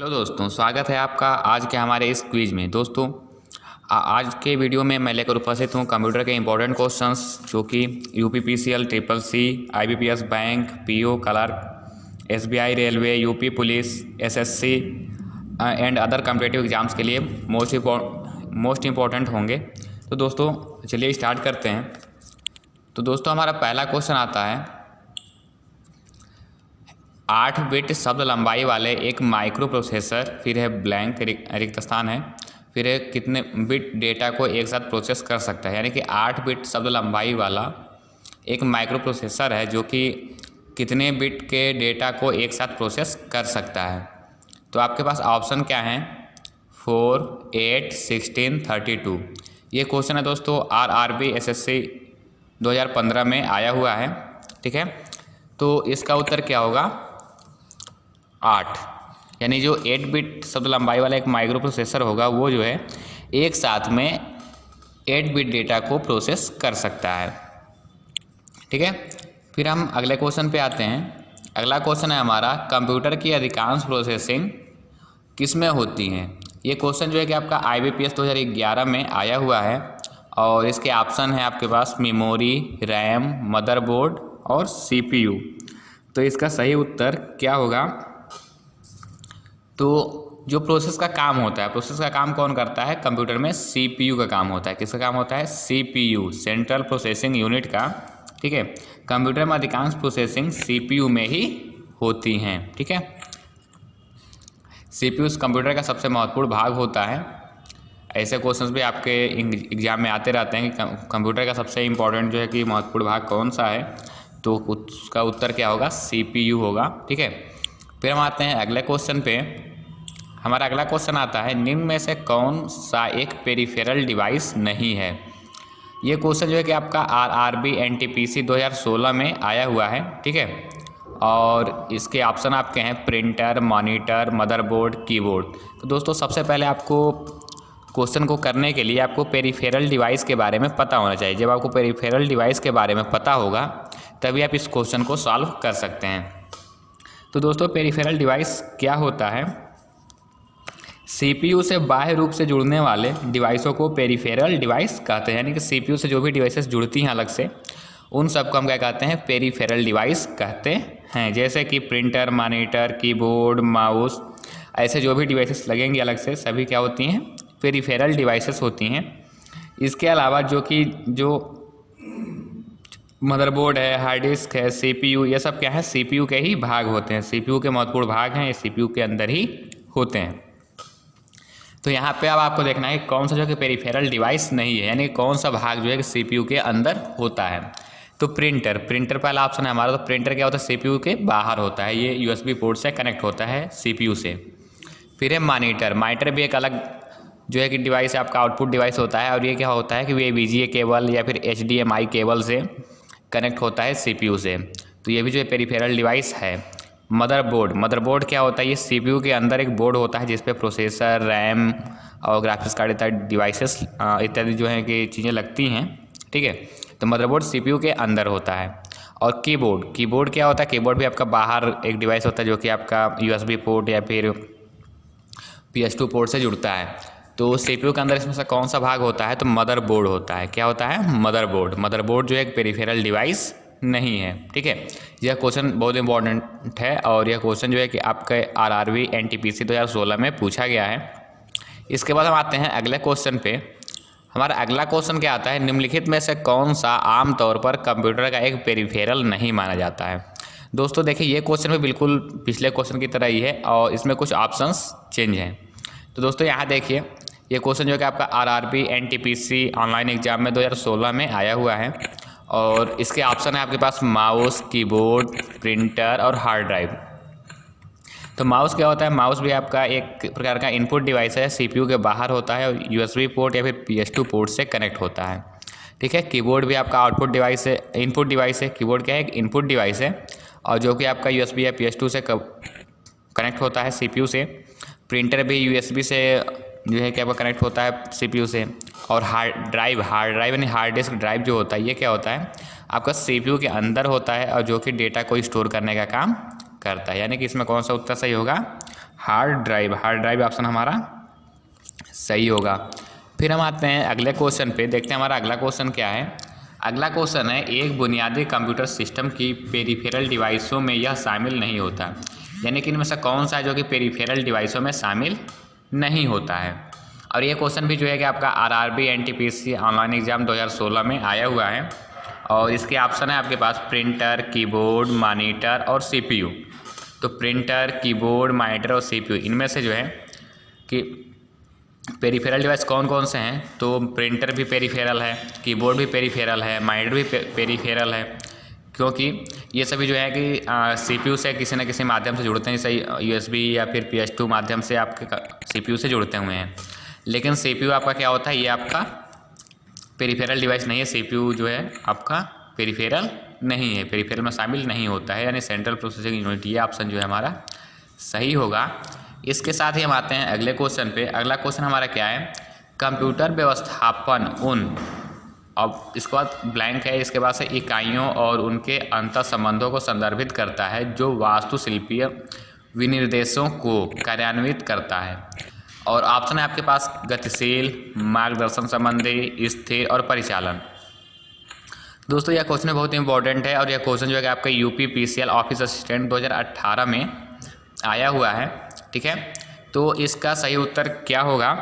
Hello दोस्तों, स्वागत है आपका आज के हमारे इस क्विज में। दोस्तों आज के वीडियो में मैं लेकर उपस्थित हूँ कंप्यूटर के इंपॉर्टेंट क्वेश्चंस जो कि UPPCL, triple C, IBPS bank, PO clerk, SBI railway, UP police, SSC and other competitive exams के लिए मोस्ट इम्पॉर्टेंट होंगे। तो दोस्तों चलिए स्टार्ट करते हैं। तो दोस्तों हमारा पहला क्वेश्चन आता है, 8 बिट शब्द लंबाई वाले एक माइक्रो प्रोसेसर, फिर है ब्लैंक रिक्त स्थान है, फिर है कितने बिट डेटा को एक साथ प्रोसेस कर सकता है। यानी कि 8 बिट शब्द लंबाई वाला एक माइक्रो प्रोसेसर है जो कि कितने बिट के डेटा को एक साथ प्रोसेस कर सकता है। तो आपके पास ऑप्शन क्या हैं? 4, 8, 16, 32। ये क्वेश्चन है दोस्तों आरआरबी एसएससी 2015 में आया हुआ है। ठीक है, तो इसका उत्तर क्या होगा? 8। यानी जो 8 बिट शब्द लंबाई वाला एक माइक्रो प्रोसेसर होगा वो जो है एक साथ में 8 बिट डेटा को प्रोसेस कर सकता है। ठीक है, फिर हम अगले क्वेश्चन पे आते हैं। अगला क्वेश्चन है हमारा, कंप्यूटर की अधिकांश प्रोसेसिंग किस में होती हैं? ये क्वेश्चन जो है कि आपका आईबीपीएस 2011 में आया हुआ है और इसके ऑप्शन है आपके पास मेमोरी, रैम, मदरबोर्ड और सीपीयू। तो इसका सही उत्तर क्या होगा? तो जो प्रोसेस का काम होता है, प्रोसेस का काम कौन करता है कंप्यूटर में? सीपीयू का काम होता है। किसका काम होता है? सीपीयू, सेंट्रल प्रोसेसिंग यूनिट का। ठीक है, कंप्यूटर में अधिकांश प्रोसेसिंग सीपीयू में ही होती हैं। ठीक है, सीपीयू कंप्यूटर का सबसे महत्वपूर्ण भाग होता है। ऐसे क्वेश्चंस भी आपके एग्जाम में आते रहते हैं कि कंप्यूटर का सबसे इम्पोर्टेंट जो है कि महत्वपूर्ण भाग कौन सा है, तो उसका उत्तर क्या होगा? सीपीयू होगा। ठीक है, फिर हम आते हैं अगले क्वेश्चन पे। हमारा अगला क्वेश्चन आता है, निम्न में से कौन सा एक पेरिफेरल डिवाइस नहीं है? ये क्वेश्चन जो है कि आपका आरआरबी एनटीपीसी 2016 में आया हुआ है। ठीक है, और इसके ऑप्शन आपके हैं प्रिंटर, मॉनिटर, मदरबोर्ड, कीबोर्ड। तो दोस्तों सबसे पहले आपको क्वेश्चन को करने के लिए आपको पेरिफेरल डिवाइस के बारे में पता होना चाहिए। जब आपको पेरिफेरल डिवाइस के बारे में पता होगा तभी आप इस क्वेश्चन को सॉल्व कर सकते हैं। तो दोस्तों पेरिफेरल डिवाइस क्या होता है? सीपीयू से बाह्य रूप से जुड़ने वाले डिवाइसों को पेरिफेरल डिवाइस कहते हैं। यानी कि सीपीयू से जो भी डिवाइसेस जुड़ती हैं अलग से, उन सबको हम क्या कहते हैं? पेरिफेरल डिवाइस कहते हैं। जैसे कि प्रिंटर, मॉनिटर, कीबोर्ड, माउस, ऐसे जो भी डिवाइसेस लगेंगे अलग से, सभी क्या होती हैं? पेरिफेरल डिवाइसेस होती हैं। इसके अलावा जो मदरबोर्ड है, हार्ड डिस्क है, सीपीयू, ये सब क्या है? सीपीयू के ही भाग होते हैं। सीपीयू के महत्वपूर्ण भाग हैं, ये सीपीयू के अंदर ही होते हैं। तो यहाँ पे अब आपको देखना है कौन सा जो कि पेरिफेरल डिवाइस नहीं है, यानी कौन सा भाग जो है कि सीपीयू के अंदर होता है। तो प्रिंटर पहला ऑप्शन है हमारा। तो प्रिंटर क्या होता है? सीपीयू के बाहर होता है, ये यूएसबी पोर्ट से कनेक्ट होता है सीपीयू से। फिर है मॉनिटर भी एक अलग जो है कि डिवाइस है, आपका आउटपुट डिवाइस होता है, और ये क्या होता है कि ये वीजीए केबल या फिर एचडीएमआई केबल से कनेक्ट होता है सीपीयू से। तो ये भी जो है पेरिफेरल डिवाइस है। मदरबोर्ड क्या होता है? ये सीपीयू के अंदर एक बोर्ड होता है जिसपे प्रोसेसर, रैम और ग्राफिक्स कार्ड इत्यादि डिवाइसेस इत्यादि जो है कि चीज़ें लगती हैं। ठीक है, तो मदरबोर्ड सीपीयू के अंदर होता है। और कीबोर्ड क्या होता है? कीबोर्ड भी आपका बाहर एक डिवाइस होता है जो कि आपका यूएसबी पोर्ट या फिर PS2 पोर्ट से जुड़ता है। तो सीपीयू के अंदर इसमें से कौन सा भाग होता है? तो मदरबोर्ड होता है। क्या होता है? मदरबोर्ड जो है एक पेरिफेरल डिवाइस नहीं है। ठीक है, यह क्वेश्चन बहुत इंपॉर्टेंट है और यह क्वेश्चन जो है कि आपके आरआरबी एनटीपीसी 2016 में पूछा गया है। इसके बाद हम आते हैं अगले क्वेश्चन पे। हमारा अगला क्वेश्चन क्या आता है, निम्नलिखित में से कौन सा आमतौर पर कंप्यूटर का एक पेरिफेरल नहीं माना जाता है? दोस्तों देखिए, ये क्वेश्चन भी बिल्कुल पिछले क्वेश्चन की तरह ही है और इसमें कुछ ऑप्शंस चेंज हैं। तो दोस्तों यहाँ देखिए, ये क्वेश्चन जो है कि आपका आरआरबी एनटीपीसी ऑनलाइन एग्जाम में 2016 में आया हुआ है और इसके ऑप्शन है आपके पास माउस, कीबोर्ड, प्रिंटर और हार्ड ड्राइव। तो माउस क्या होता है? माउस भी आपका एक प्रकार का इनपुट डिवाइस है, सीपीयू के बाहर होता है और यूएसबी पोर्ट या फिर PS2 पोर्ट से कनेक्ट होता है। ठीक है, कीबोर्ड भी आपका आउटपुट डिवाइस है, इनपुट डिवाइस है। कीबोर्ड क्या है? एक इनपुट डिवाइस है और जो कि आपका यूएसबी या PS2 से कनेक्ट होता है सीपीयू से। प्रिंटर भी यूएसबी से जो है कि आपका कनेक्ट होता है सीपीयू से। और हार्ड ड्राइव यानी हार्ड डिस्क ड्राइव जो होता है, ये क्या होता है? आपका सीपीयू के अंदर होता है और जो कि डेटा को स्टोर करने का काम करता है। यानी कि इसमें कौन सा उत्तर सही होगा? हार्ड ड्राइव ऑप्शन हमारा सही होगा। फिर हम आते हैं अगले क्वेश्चन पे, देखते हैं हमारा अगला क्वेश्चन क्या है। अगला क्वेश्चन है, एक बुनियादी कंप्यूटर सिस्टम की पेरिफेरल डिवाइसों में यह शामिल नहीं होता, यानी कि इनमें से कौन सा है जो कि पेरिफेरल डिवाइसों में शामिल नहीं होता है। और ये क्वेश्चन भी जो है कि आपका आरआरबी एनटीपीसी ऑनलाइन एग्जाम 2016 में आया हुआ है। और इसके ऑप्शन है आपके पास प्रिंटर, कीबोर्ड, मॉनिटर और सीपीयू। तो प्रिंटर, कीबोर्ड, मॉनिटर और सीपीयू, इनमें से जो है कि पेरिफेरल डिवाइस कौन कौन से हैं। तो प्रिंटर भी पेरिफेरल है, कीबोर्ड भी पेरिफेरल है, मॉनिटर भी पेरिफेरल है, क्योंकि ये सभी जो है कि सीपीयू से किसी न किसी माध्यम से जुड़ते हैं, जैसे यूएसबी या फिर PS2 माध्यम से आपके सीपीयू से जुड़ते हुए हैं। लेकिन सीपीयू आपका क्या होता है, ये आपका पेरिफेरल डिवाइस नहीं है। सीपीयू जो है आपका पेरिफेरल नहीं है, पेरिफेरल में शामिल नहीं होता है, यानी सेंट्रल प्रोसेसिंग यूनिट। ये ऑप्शन जो है हमारा सही होगा। इसके साथ ही हम आते हैं अगले क्वेश्चन पे। अगला क्वेश्चन हमारा क्या है, कंप्यूटर व्यवस्थापन उन, अब इसके बाद ब्लैंक है, इसके बाद से इकाइयों और उनके अंतर संबंधों को संदर्भित करता है जो वास्तुशिल्पीय विनिर्देशों को कार्यान्वित करता है। और ऑप्शन है आपके पास गतिशील, मार्गदर्शन संबंधी, स्थिर और परिचालन। दोस्तों यह क्वेश्चन बहुत इंपॉर्टेंट है, और यह क्वेश्चन जो है कि आपका UPPCL ऑफिस असिस्टेंट 2018 में आया हुआ है, ठीक है। तो इसका सही उत्तर क्या होगा,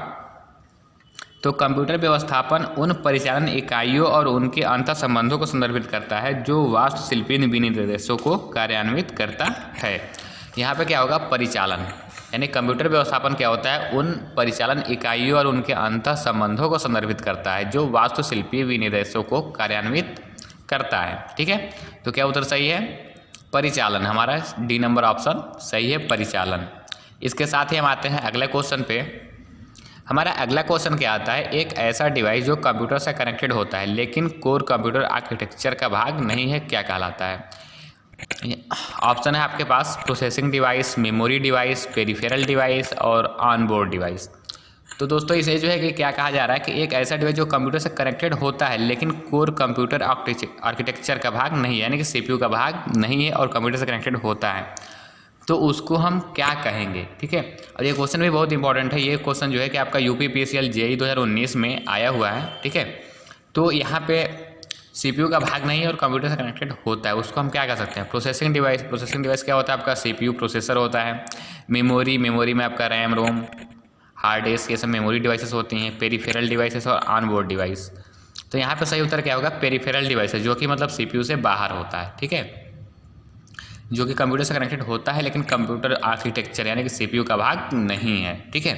तो कंप्यूटर व्यवस्थापन उन परिचालन इकाइयों और उनके अंतर संबंधों को संदर्भित करता है जो वास्तुशिल्पीय विनिर्देशों को कार्यान्वित करता है। यहाँ पे क्या होगा, परिचालन, यानी कंप्यूटर व्यवस्थापन क्या होता है, उन परिचालन इकाइयों और उनके अंतर संबंधों को संदर्भित करता है जो वास्तुशिल्पीय विनिर्देशों को कार्यान्वित करता है, ठीक है। तो क्या उत्तर सही है, परिचालन, हमारा डी नंबर ऑप्शन सही है, परिचालन। इसके साथ ही हम आते हैं अगले क्वेश्चन पे। हमारा अगला क्वेश्चन क्या आता है, एक ऐसा डिवाइस जो कंप्यूटर से कनेक्टेड होता है लेकिन कोर कंप्यूटर आर्किटेक्चर का भाग नहीं है, क्या कहलाता है। ऑप्शन है आपके पास processing device, memory device, peripheral device और ऑनबोर्ड डिवाइस। तो दोस्तों इसे जो है कि क्या कहा जा रहा है कि एक ऐसा डिवाइस जो कंप्यूटर से कनेक्टेड होता है लेकिन कोर कंप्यूटर आर्किटेक्चर का भाग नहीं है, यानी कि CPU का भाग नहीं है और कंप्यूटर से कनेक्टेड होता है, तो उसको हम क्या कहेंगे, ठीक है। और ये क्वेश्चन भी बहुत इंपॉर्टेंट है। ये क्वेश्चन जो है कि आपका UPPCL JEE 2019 में आया हुआ है, ठीक है। तो यहाँ पे CPU का भाग नहीं है और कंप्यूटर से कनेक्टेड होता है, उसको हम क्या कह सकते हैं, प्रोसेसिंग डिवाइस क्या होता है, आपका CPU प्रोसेसर होता है। मेमोरी में आपका रैम रोम, हार्ड डिस्क, ये सब मेमोरी डिवाइसेस होती हैं। पेरिफेरल डिवाइसेस और ऑनबोर्ड डिवाइस। तो यहाँ पे सही उत्तर क्या होगा, पेरिफेरल डिवाइसेस, जो कि मतलब CPU से बाहर होता है, ठीक है, जो कि कंप्यूटर से कनेक्टेड होता है लेकिन कंप्यूटर आर्किटेक्चर यानी कि CPU का भाग नहीं है, ठीक है।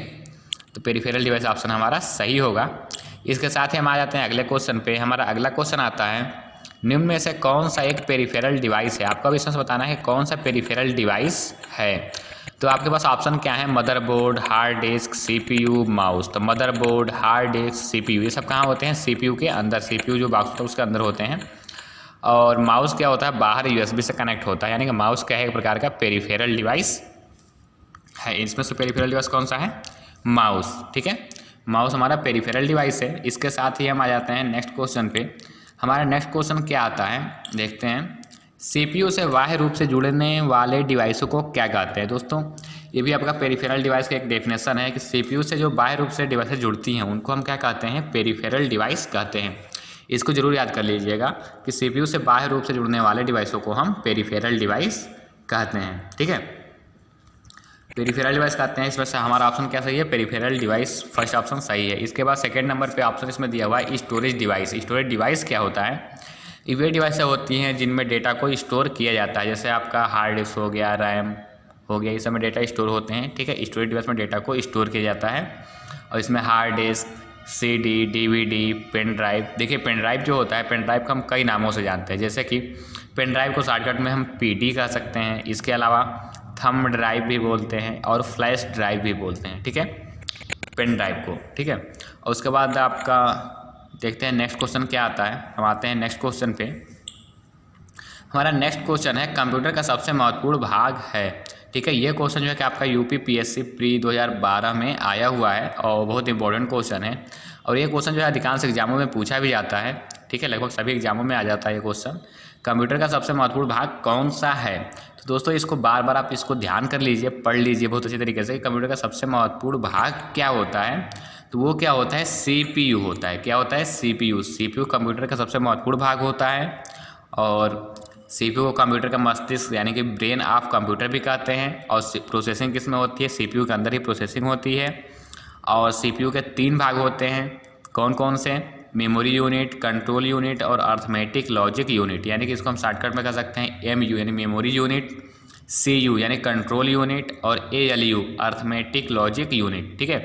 तो पेरिफेरल डिवाइस ऑप्शन हमारा सही होगा। इसके साथ ही हम आ जाते हैं अगले क्वेश्चन पे। हमारा अगला क्वेश्चन आता है, निम्न में से कौन सा एक पेरिफेरल डिवाइस है। आपका भी इसमें बताना है कौन सा पेरिफेरल डिवाइस है। तो आपके पास ऑप्शन क्या है, motherboard, hard disk, CPU, mouse. तो मदरबोर्ड, हार्ड डिस्क, CPU, ये सब कहाँ होते हैं, CPU के अंदर। CPU जो बॉक्स होता है उसके अंदर होते हैं। और माउस क्या होता है, बाहर USB से कनेक्ट होता है, यानी कि माउस क्या है, एक प्रकार का पेरिफेरल डिवाइस है। इसमें से पेरिफेरल डिवाइस कौन सा है, माउस, ठीक है। माउस हमारा पेरिफेरल डिवाइस है। इसके साथ ही हम आ जाते हैं नेक्स्ट क्वेश्चन पे। हमारा नेक्स्ट क्वेश्चन क्या आता है, देखते हैं। CPU से बाह्य रूप से जुड़ने वाले डिवाइसों को क्या कहते हैं। दोस्तों ये भी आपका पेरिफेरल डिवाइस का एक डेफिनेशन है कि CPU से जो बाह्य रूप से डिवाइसेस जुड़ती हैं उनको हम क्या कहते हैं, पेरिफेरल डिवाइस कहते हैं। इसको जरूर याद कर लीजिएगा कि CPU से बाह्य रूप से जुड़ने वाले डिवाइसों को हम पेरिफेरल डिवाइस कहते हैं, ठीक है। पेरिफेरल डिवाइस कहते हैं। इसमें से हमारा ऑप्शन क्या सही है, पेरिफेरल डिवाइस फर्स्ट ऑप्शन सही है। इसके बाद सेकंड नंबर पे ऑप्शन इसमें दिया हुआ है स्टोरेज डिवाइस। स्टोरेज डिवाइस क्या होता है, वे डिवाइसें होती हैं जिनमें डेटा को स्टोर किया जाता है, जैसे आपका हार्ड डिस्क हो गया, रैम हो गया, इस समय डेटा स्टोर होते हैं, ठीक है। स्टोरेज डिवाइस में डेटा को स्टोर किया जाता है। और इसमें hard disk, CD, DVD, pen drive. देखिए पेन ड्राइव जो होता है, पेन ड्राइव को हम कई नामों से जानते हैं, जैसे कि पेन ड्राइव को शॉर्टकट में हम PD कह सकते हैं। इसके अलावा थंब ड्राइव भी बोलते हैं और फ्लैश ड्राइव भी बोलते हैं, ठीक है, पेन ड्राइव को, ठीक है। और उसके बाद आपका देखते हैं नेक्स्ट क्वेश्चन क्या आता है। हम आते हैं नेक्स्ट क्वेश्चन पे। हमारा नेक्स्ट क्वेश्चन है, कंप्यूटर का सबसे महत्वपूर्ण भाग है, ठीक है। ये क्वेश्चन जो है कि आपका UPPSC प्री 2012 में आया हुआ है और बहुत इंपॉर्टेंट क्वेश्चन है। और ये क्वेश्चन जो है अधिकांश एग्जामों में पूछा भी जाता है, ठीक है, लगभग सभी एग्जामों में आ जाता है ये क्वेश्चन। कंप्यूटर का सबसे महत्वपूर्ण भाग कौन सा है? तो दोस्तों इसको बार बार आप इसको ध्यान कर लीजिए, पढ़ लीजिए बहुत अच्छी तरीके से, कंप्यूटर का सबसे महत्वपूर्ण भाग क्या होता है। तो वो क्या होता है? CPU होता है। क्या होता है? CPU कंप्यूटर का सबसे महत्वपूर्ण भाग होता है। और CPU को कंप्यूटर का मस्तिष्क यानी कि ब्रेन ऑफ कंप्यूटर भी कहते हैं। और प्रोसेसिंग किस में होती है? CPU के अंदर ही प्रोसेसिंग होती है। और CPU के 3 भाग होते हैं, कौन कौन से? मेमोरी यूनिट, कंट्रोल यूनिट और अर्थमेटिक लॉजिक यूनिट, यानी कि इसको हम शॉर्टकट में कह सकते हैं MU यानी मेमोरी यूनिट, CU यानी कंट्रोल यूनिट और ALU अर्थमेटिक लॉजिक यूनिट, ठीक है।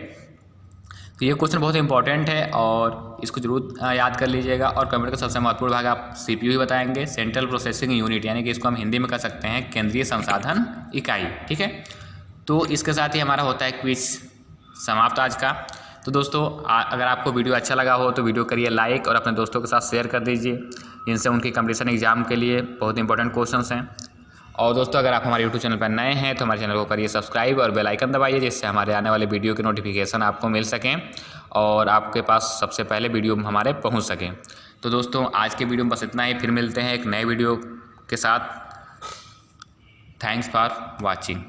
तो ये क्वेश्चन बहुत इंपॉर्टेंट है और इसको जरूर याद कर लीजिएगा। और कंप्यूटर का सबसे महत्वपूर्ण भाग आप CPU ही बताएंगे, सेंट्रल प्रोसेसिंग यूनिट, यानी कि इसको हम हिंदी में कह सकते हैं केंद्रीय संसाधन इकाई, ठीक है। तो इसके साथ ही हमारा होता है क्विज समाप्त आज का। तो दोस्तों अगर आपको वीडियो अच्छा लगा हो तो वीडियो करिए लाइक और अपने दोस्तों के साथ शेयर कर दीजिए, जिनसे उनकी कंपटीशन एग्जाम के लिए बहुत इंपॉर्टेंट क्वेश्चंस हैं। और दोस्तों अगर आप हमारे यूट्यूब चैनल पर नए हैं तो हमारे चैनल को करिए सब्सक्राइब और बेल आइकन दबाइए, जिससे हमारे आने वाले वीडियो के नोटिफिकेशन आपको मिल सकें और आपके पास सबसे पहले वीडियो हमारे पहुंच सकें। तो दोस्तों आज के वीडियो में बस इतना ही, फिर मिलते हैं एक नए वीडियो के साथ। Thanks for watching.